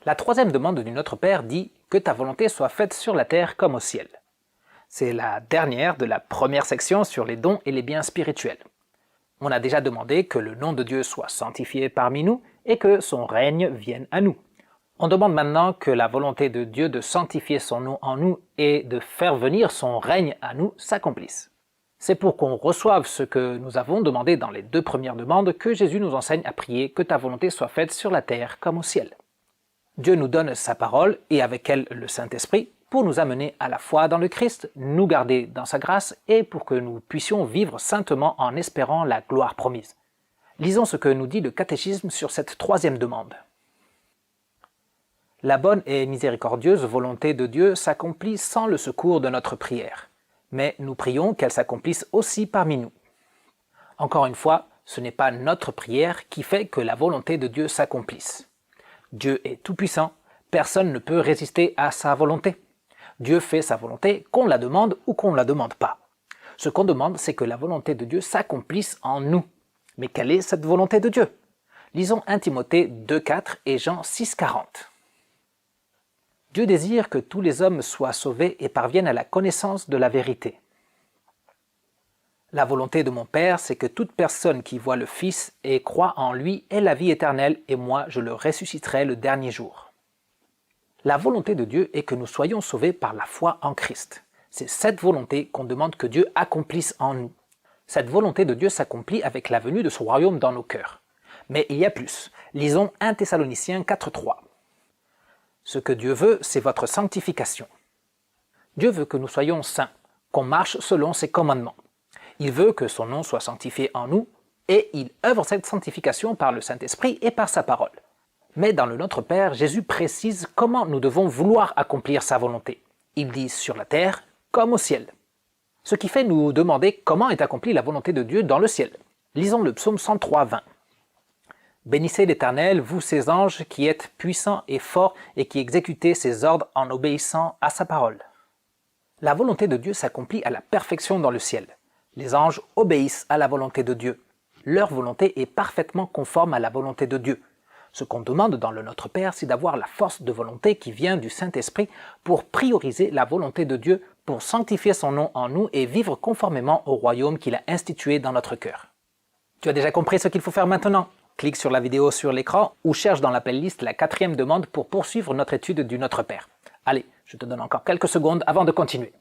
La troisième demande du Notre Père dit « Que ta volonté soit faite sur la terre comme au ciel ». C'est la dernière de la première section sur les dons et les biens spirituels. On a déjà demandé que le nom de Dieu soit sanctifié parmi nous et que son règne vienne à nous. On demande maintenant que la volonté de Dieu de sanctifier son nom en nous et de faire venir son règne à nous s'accomplisse. C'est pour qu'on reçoive ce que nous avons demandé dans les deux premières demandes que Jésus nous enseigne à prier que ta volonté soit faite sur la terre comme au ciel. Dieu nous donne sa parole et avec elle le Saint-Esprit pour nous amener à la foi dans le Christ, nous garder dans sa grâce et pour que nous puissions vivre saintement en espérant la gloire promise. Lisons ce que nous dit le catéchisme sur cette troisième demande. La bonne et miséricordieuse volonté de Dieu s'accomplit sans le secours de notre prière, mais nous prions qu'elle s'accomplisse aussi parmi nous. Encore une fois, ce n'est pas notre prière qui fait que la volonté de Dieu s'accomplisse. Dieu est tout-puissant, personne ne peut résister à sa volonté. Dieu fait sa volonté qu'on la demande ou qu'on ne la demande pas. Ce qu'on demande, c'est que la volonté de Dieu s'accomplisse en nous. Mais quelle est cette volonté de Dieu? Lisons 1 Timothée 2,4 et Jean 6,40. Dieu désire que tous les hommes soient sauvés et parviennent à la connaissance de la vérité. La volonté de mon Père, c'est que toute personne qui voit le Fils et croit en lui ait la vie éternelle, et moi je le ressusciterai le dernier jour. La volonté de Dieu est que nous soyons sauvés par la foi en Christ. C'est cette volonté qu'on demande que Dieu accomplisse en nous. Cette volonté de Dieu s'accomplit avec la venue de son royaume dans nos cœurs. Mais il y a plus. Lisons 1 Thessaloniciens 4,3. Ce que Dieu veut, c'est votre sanctification. Dieu veut que nous soyons saints, qu'on marche selon ses commandements. Il veut que son nom soit sanctifié en nous, et il œuvre cette sanctification par le Saint-Esprit et par sa parole. Mais dans le Notre Père, Jésus précise comment nous devons vouloir accomplir sa volonté. Il dit sur la terre comme au ciel. Ce qui fait nous demander comment est accomplie la volonté de Dieu dans le ciel. Lisons le psaume 103, 20. Bénissez l'Éternel, vous ses anges, qui êtes puissants et forts et qui exécutez ses ordres en obéissant à sa parole. La volonté de Dieu s'accomplit à la perfection dans le ciel. Les anges obéissent à la volonté de Dieu. Leur volonté est parfaitement conforme à la volonté de Dieu. Ce qu'on demande dans le Notre Père, c'est d'avoir la force de volonté qui vient du Saint-Esprit pour prioriser la volonté de Dieu, pour sanctifier son nom en nous et vivre conformément au royaume qu'il a institué dans notre cœur. Tu as déjà compris ce qu'il faut faire maintenant? Clique sur la vidéo sur l'écran ou cherche dans la playlist la quatrième demande pour poursuivre notre étude du Notre Père. Allez, je te donne encore quelques secondes avant de continuer.